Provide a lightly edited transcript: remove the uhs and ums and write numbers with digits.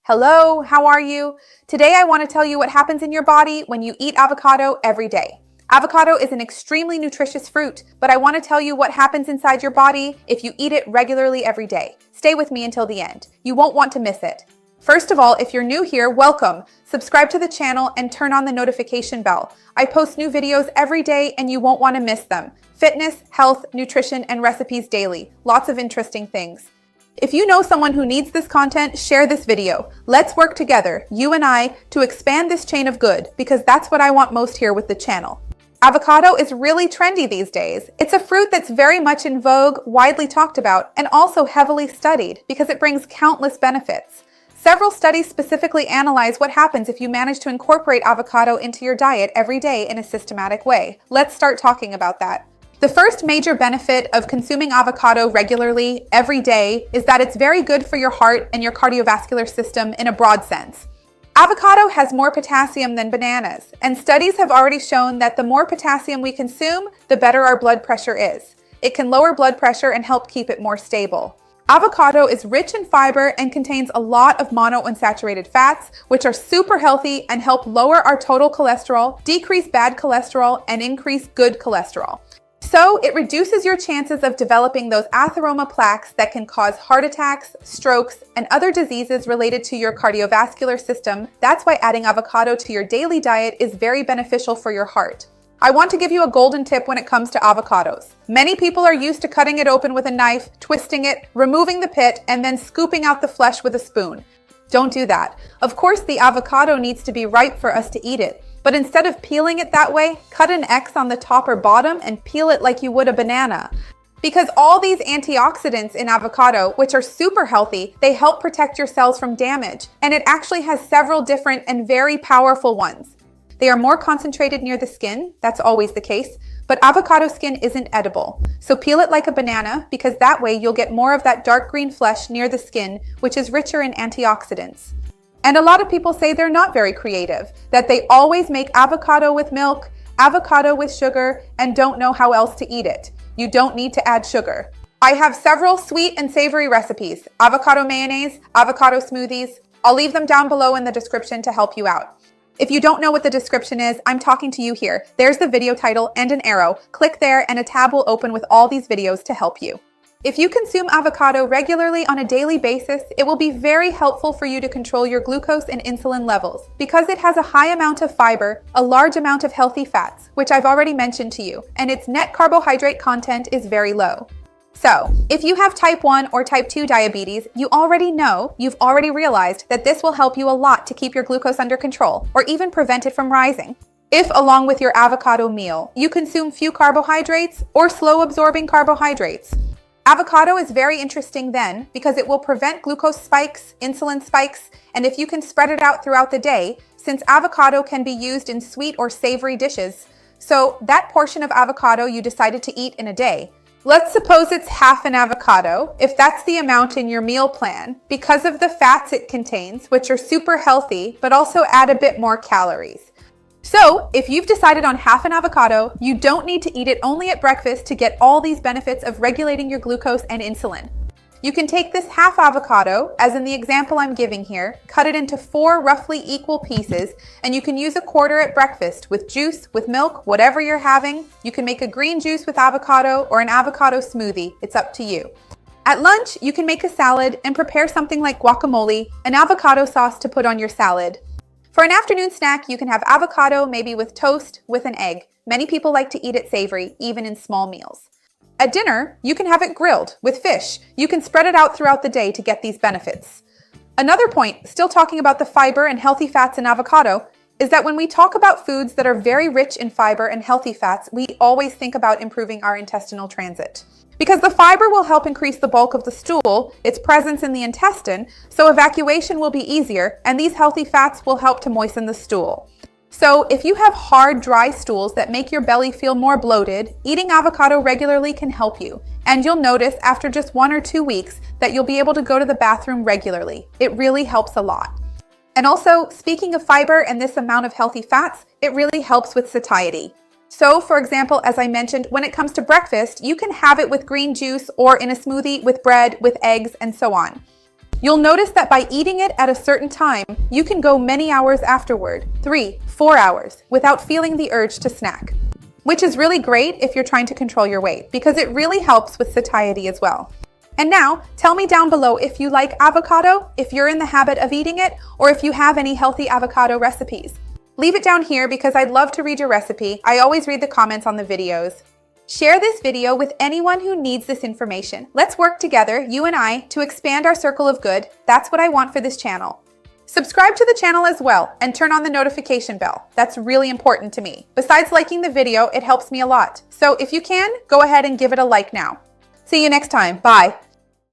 Hello, how are you? Today I want to tell you what happens in your body when you eat avocado every day. Avocado is an extremely nutritious fruit, but I want to tell you what happens inside your body if you eat it regularly every day. Stay with me until the end. You won't want to miss it. First of all, if you're new here, welcome. Subscribe to the channel and turn on the notification bell. I post new videos every day and you won't want to miss them. Fitness, health, nutrition, and recipes daily. Lots of interesting things. If you know someone who needs this content, share this video. Let's work together, you and I, to expand this chain of good, because that's what I want most here with the channel. Avocado is really trendy these days. It's a fruit that's very much in vogue, widely talked about, and also heavily studied because it brings countless benefits. Several studies specifically analyze what happens if you manage to incorporate avocado into your diet every day in a systematic way. Let's start talking about that. The first major benefit of consuming avocado regularly every day is that it's very good for your heart and your cardiovascular system in a broad sense. Avocado has more potassium than bananas, and studies have already shown that the more potassium we consume, the better our blood pressure is. It can lower blood pressure and help keep it more stable. Avocado is rich in fiber and contains a lot of monounsaturated fats, which are super healthy and help lower our total cholesterol, decrease bad cholesterol, and increase good cholesterol. So it reduces your chances of developing those atheroma plaques that can cause heart attacks, strokes, and other diseases related to your cardiovascular system. That's why adding avocado to your daily diet is very beneficial for your heart. I want to give you a golden tip when it comes to avocados. Many people are used to cutting it open with a knife, twisting it, removing the pit, and then scooping out the flesh with a spoon. Don't do that. Of course, the avocado needs to be ripe for us to eat it. But instead of peeling it that way, cut an X on the top or bottom and peel it like you would a banana. Because all these antioxidants in avocado, which are super healthy, they help protect your cells from damage. And it actually has several different and very powerful ones. They are more concentrated near the skin, that's always the case, but avocado skin isn't edible. So peel it like a banana, because that way you'll get more of that dark green flesh near the skin, which is richer in antioxidants. And a lot of people say they're not very creative, that they always make avocado with milk, avocado with sugar, and don't know how else to eat it. You don't need to add sugar. I have several sweet and savory recipes, avocado mayonnaise, avocado smoothies. I'll leave them down below in the description to help you out. If you don't know what the description is, I'm talking to you here. There's the video title and an arrow. Click there and a tab will open with all these videos to help you. If you consume avocado regularly on a daily basis, it will be very helpful for you to control your glucose and insulin levels because it has a high amount of fiber, a large amount of healthy fats, which I've already mentioned to you, and its net carbohydrate content is very low. So, if you have type 1 or type 2 diabetes, you've already realized that this will help you a lot to keep your glucose under control or even prevent it from rising. If, along with your avocado meal, you consume few carbohydrates or slow absorbing carbohydrates, avocado is very interesting then because it will prevent glucose spikes, insulin spikes, and if you can spread it out throughout the day, since avocado can be used in sweet or savory dishes, so that portion of avocado you decided to eat in a day, let's suppose it's half an avocado, if that's the amount in your meal plan, because of the fats it contains, which are super healthy, but also add a bit more calories. So, if you've decided on half an avocado, you don't need to eat it only at breakfast to get all these benefits of regulating your glucose and insulin. You can take this half avocado, as in the example I'm giving here, cut it into 4 roughly equal pieces, and you can use a quarter at breakfast with juice, with milk, whatever you're having. You can make a green juice with avocado or an avocado smoothie. It's up to you. At lunch, you can make a salad and prepare something like guacamole, an avocado sauce to put on your salad. For an afternoon snack, you can have avocado, maybe with toast, with an egg. Many people like to eat it savory, even in small meals. At dinner, you can have it grilled, with fish. You can spread it out throughout the day to get these benefits. Another point, still talking about the fiber and healthy fats in avocado, is that when we talk about foods that are very rich in fiber and healthy fats, we always think about improving our intestinal transit. Because the fiber will help increase the bulk of the stool, its presence in the intestine, so evacuation will be easier, and these healthy fats will help to moisten the stool. So if you have hard, dry stools that make your belly feel more bloated, eating avocado regularly can help you. And you'll notice after just 1 or 2 weeks that you'll be able to go to the bathroom regularly. It really helps a lot. And also, speaking of fiber and this amount of healthy fats, it really helps with satiety. So, for example, as I mentioned, when it comes to breakfast, you can have it with green juice or in a smoothie with bread, with eggs, and so on. You'll notice that by eating it at a certain time, you can go many hours afterward, 3, 4 hours, without feeling the urge to snack. Which is really great if you're trying to control your weight, because it really helps with satiety as well. And now, tell me down below if you like avocado, if you're in the habit of eating it, or if you have any healthy avocado recipes. Leave it down here because I'd love to read your recipe. I always read the comments on the videos. Share this video with anyone who needs this information. Let's work together, you and I, to expand our circle of good. That's what I want for this channel. Subscribe to the channel as well and turn on the notification bell. That's really important to me. Besides liking the video, it helps me a lot. So if you can, go ahead and give it a like now. See you next time. Bye.